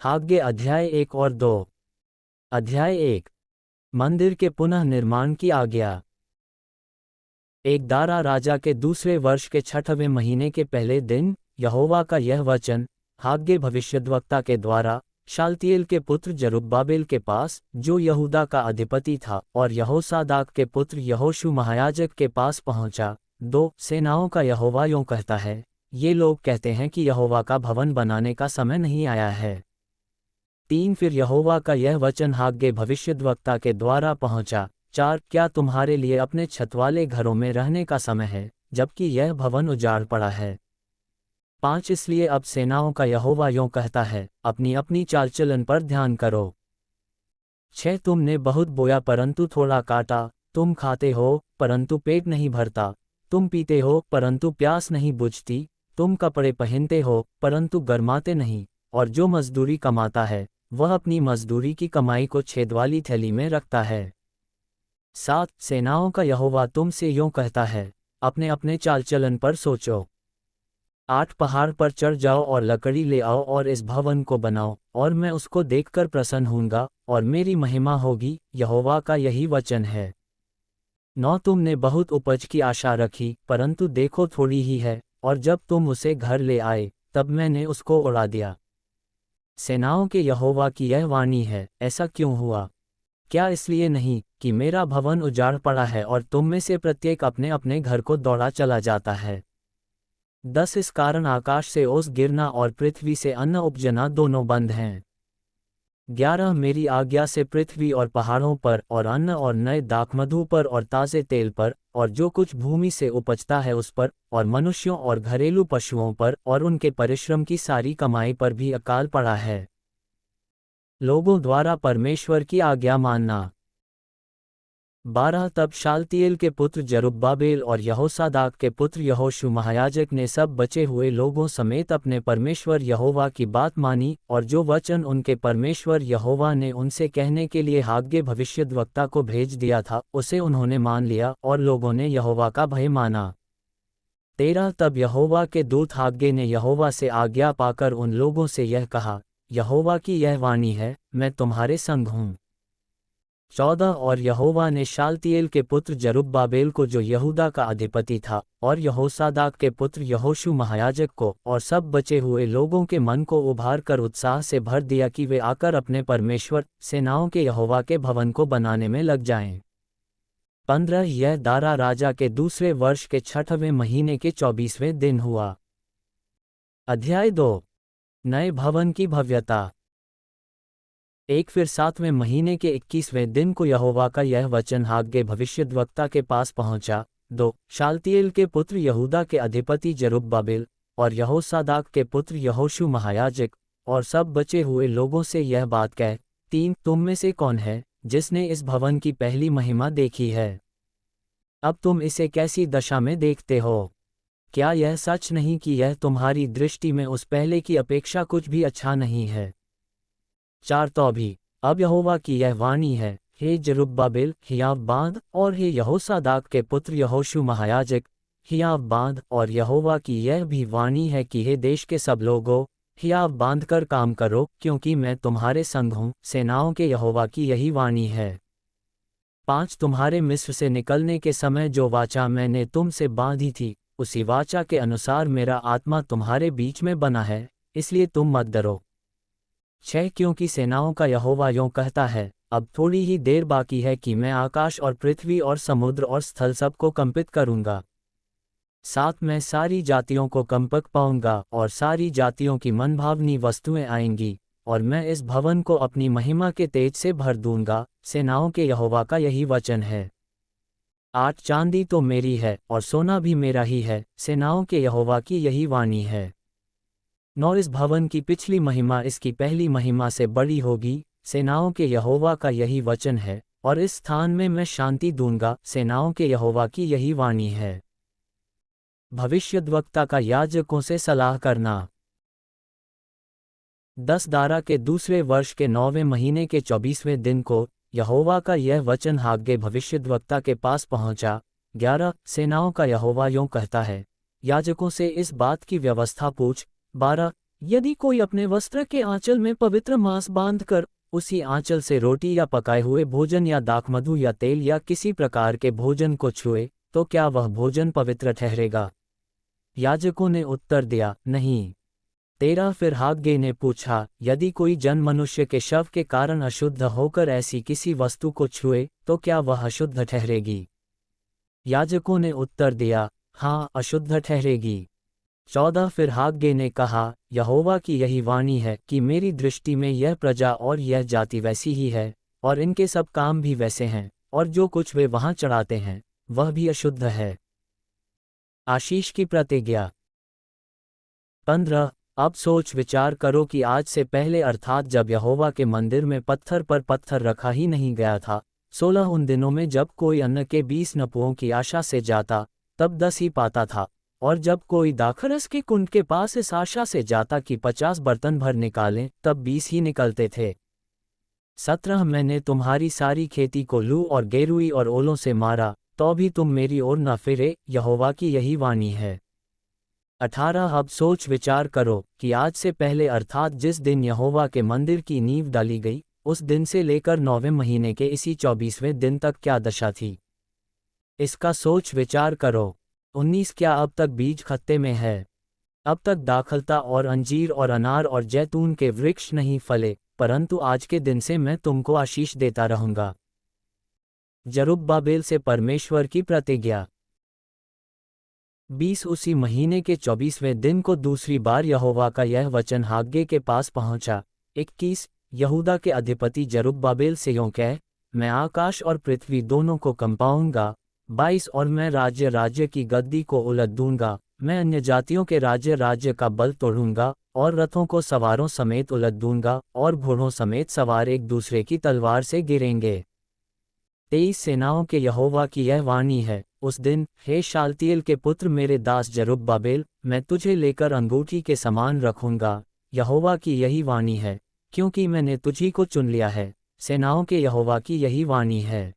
हाग्गे अध्याय 1 और 2। अध्याय 1। मंदिर के पुनः निर्माण की आज्ञा। एक दारा राजा के दूसरे वर्ष के 6वें महीने के पहले दिन यहोवा का यह वचन हाग्गे भविष्यद्वक्ता के द्वारा शालतिएल के पुत्र जरुब्बाबेल के पास, जो यहूदा का अधिपति था, और यहोसादाक के पुत्र यहोशू महायाजक के पास पहुंचा। 2 सेनाओं का यहोवा यों कहता है, ये लोग कहते हैं कि यहोवा का भवन बनाने का समय नहीं आया है। 3 फिर यहोवा का यह वचन हाग्गे भविष्यद्वक्ता के द्वारा पहुंचा। 4 क्या तुम्हारे लिए अपने छतवाले घरों में रहने का समय है, जबकि यह भवन उजाड़ पड़ा है? 5 इसलिए अब सेनाओं का यहोवा यों कहता है, अपनी अपनी चाल चलन पर ध्यान करो। 6 तुमने बहुत बोया परंतु थोड़ा काटा, तुम खाते हो परंतु पेट नहीं भरता, तुम पीते हो परंतु प्यास नहीं बुझती, तुम कपड़े पहनते हो परंतु गर्माते नहीं, और जो मजदूरी कमाता है वह अपनी मजदूरी की कमाई को छेदवाली थैली में रखता है। 7 सेनाओं का यहोवा तुमसे यों कहता है, अपने अपने चाल चलन पर सोचो। 8 पहाड़ पर चढ़ जाओ और लकड़ी ले आओ और इस भवन को बनाओ, और मैं उसको देखकर प्रसन्न होऊंगा और मेरी महिमा होगी, यहोवा का यही वचन है। 9 तुमने बहुत उपज की आशा रखी, परंतु देखो थोड़ी ही है, और जब तुम उसे घर ले आए तब मैंने उसको उड़ा दिया। सेनाओं के यहोवा की यह वाणी है, ऐसा क्यों हुआ? क्या इसलिए नहीं कि मेरा भवन उजाड़ पड़ा है और तुम में से प्रत्येक अपने अपने घर को दौड़ा चला जाता है? 10 इस कारण आकाश से ओस गिरना और पृथ्वी से अन्न उपजना दोनों बंद हैं। 11 मेरी आज्ञा से पृथ्वी और पहाड़ों पर और अन्न और नए दाखमधु पर और ताज़े तेल पर और जो कुछ भूमि से उपजता है उस पर और मनुष्यों और घरेलू पशुओं पर और उनके परिश्रम की सारी कमाई पर भी अकाल पड़ा है। लोगों द्वारा परमेश्वर की आज्ञा मानना। 12 तब शालतिएल के पुत्र जरुब्बाबेल और यहोसादाक के पुत्र यहोशू महायाजक ने सब बचे हुए लोगों समेत अपने परमेश्वर यहोवा की बात मानी, और जो वचन उनके परमेश्वर यहोवा ने उनसे कहने के लिए हाग्गे भविष्यद्वक्ता को भेज दिया था उसे उन्होंने मान लिया, और लोगों ने यहोवा का भय माना। 13 तब यहोवा के दूत हाग्गे ने यहोवा से आज्ञा पाकर उन लोगों से यह कहा, यहोवा की यह वाणी है, मैं तुम्हारे संग हूँ। 14 और यहोवा ने शालतिएल के पुत्र जरुब्बाबेल को, जो यहूदा का अधिपति था, और यहोसादाक के पुत्र यहोशू महायाजक को और सब बचे हुए लोगों के मन को उभार कर उत्साह से भर दिया कि वे आकर अपने परमेश्वर सेनाओं के यहोवा के भवन को बनाने में लग जाएं। 15 यह दारा राजा के दूसरे वर्ष के 6वें महीने के 24वें दिन हुआ। अध्याय 2। नए भवन की भव्यता। 1 फिर 7वें महीने के 21वें दिन को यहोवा का यह वचन हाग्गे भविष्यद्वक्ता के पास पहुंचा। 2 शालतिएल के पुत्र यहूदा के अधिपति जरुब्बाबेल और यहोसादाक के पुत्र यहोशू महायाजक और सब बचे हुए लोगों से यह बात कह। 3 तुम में से कौन है जिसने इस भवन की पहली महिमा देखी है? अब तुम इसे कैसी दशा में देखते हो? क्या यह सच नहीं कि यह तुम्हारी दृष्टि में उस पहले की अपेक्षा कुछ भी अच्छा नहीं है? 4 तो भी अब यहोवा की यह वाणी है, हे जरुब्बाबेल हियाव बांध, और हे यहोसादाक के पुत्र यहोशू महायाजक हियाव बांध, और यहोवा की यह भी वाणी है कि हे देश के सब लोगों, हियाव बांध कर काम करो, क्योंकि मैं तुम्हारे संग हूँ, सेनाओं के यहोवा की यही वाणी है। 5 तुम्हारे मिस्र से निकलने के समय जो वाचा मैंने तुमसे बांधी थी, उसी वाचा के अनुसार मेरा आत्मा तुम्हारे बीच में बना है, इसलिए तुम मत डरो। 6 क्योंकि सेनाओं का यहोवा यों कहता है, अब थोड़ी ही देर बाकी है कि मैं आकाश और पृथ्वी और समुद्र और स्थल सब को कंपित करूंगा। 7 मैं सारी जातियों को कंपक पाऊंगा और सारी जातियों की मनभावनी वस्तुएं आएंगी, और मैं इस भवन को अपनी महिमा के तेज से भर दूंगा, सेनाओं के यहोवा का यही वचन है। 8 चांदी तो मेरी है और सोना भी मेरा ही है, सेनाओं के यहोवा की यही वाणी है। 9 इस भवन की पिछली महिमा इसकी पहली महिमा से बड़ी होगी, सेनाओं के यहोवा का यही वचन है, और इस स्थान में मैं शांति दूंगा, सेनाओं के यहोवा की यही वाणी है। भविष्यद्वक्ता का याजकों से सलाह करना। 10 दारा के दूसरे वर्ष के 9वें महीने के 24वें दिन को यहोवा का यह वचन हाग्गे भविष्यद्वक्ता के पास पहुंचा। 11 सेनाओं का यहोवा यों कहता है, याजकों से इस बात की व्यवस्था पूछ। 12 यदि कोई अपने वस्त्र के आंचल में पवित्र मांस बांधकर उसी आंचल से रोटी या पकाए हुए भोजन या दाखमधु या तेल या किसी प्रकार के भोजन को छुए, तो क्या वह भोजन पवित्र ठहरेगा? याजकों ने उत्तर दिया, नहीं। 13 फिर हाग्गे ने पूछा, यदि कोई जन मनुष्य के शव के कारण अशुद्ध होकर ऐसी किसी वस्तु को छुए, तो क्या वह अशुद्ध ठहरेगी? याजकों ने उत्तर दिया, हाँ, अशुद्ध ठहरेगी। 14 फिर हाग्गे ने कहा, यहोवा की यही वाणी है कि मेरी दृष्टि में यह प्रजा और यह जाति वैसी ही है, और इनके सब काम भी वैसे हैं, और जो कुछ वे वहां चढ़ाते हैं वह भी अशुद्ध है। आशीष की प्रतिज्ञा। 15 अब सोच विचार करो कि आज से पहले अर्थात जब यहोवा के मंदिर में पत्थर पर पत्थर रखा ही नहीं गया था, 16 उन दिनों में जब कोई अन्न के 20 नपुओं की आशा से जाता तब 10 ही पाता था, और जब कोई दाखरस के कुंड के पास इस आशा से जाता कि 50 बर्तन भर निकालें तब 20 ही निकलते थे। 17 मैंने तुम्हारी सारी खेती को लू और गेरुई और ओलों से मारा, तो भी तुम मेरी ओर न फिरे, यहोवा की यही वाणी है। 18 अब सोच विचार करो कि आज से पहले अर्थात जिस दिन यहोवा के मंदिर की नींव डाली गई, उस दिन से लेकर 9वें महीने के इसी 24वें दिन तक क्या दशा थी, इसका सोच विचार करो। 19 क्या अब तक बीज खत्ते में है? अब तक दाखलता और अंजीर और अनार और जैतून के वृक्ष नहीं फले, परंतु आज के दिन से मैं तुमको आशीष देता रहूंगा। जरुब्बाबेल से परमेश्वर की प्रतिज्ञा। 20 उसी महीने के 24वें दिन को दूसरी बार यहोवा का यह वचन हाग्गे के पास पहुंचा। 21 यहूदा के अधिपति जरुब्बाबेल से यों कह, मैं आकाश और पृथ्वी दोनों को कंपाऊंगा। 22 और मैं राज्य राज्य की गद्दी को उलट दूंगा, मैं अन्य जातियों के राज्य राज्य का बल तोड़ूंगा, और रथों को सवारों समेत उलट दूंगा, और घोड़ों समेत सवार एक दूसरे की तलवार से गिरेंगे। 23 सेनाओं के यहोवा की यह वाणी है, उस दिन, हे शालतिएल के पुत्र मेरे दास जरुब्बाबेल, मैं तुझे लेकर अंगूठी के समान रखूंगा, यहोवा की यही वाणी है, क्योंकि मैंने तुझी को चुन लिया है, सेनाओं के यहोवा की यही वाणी है।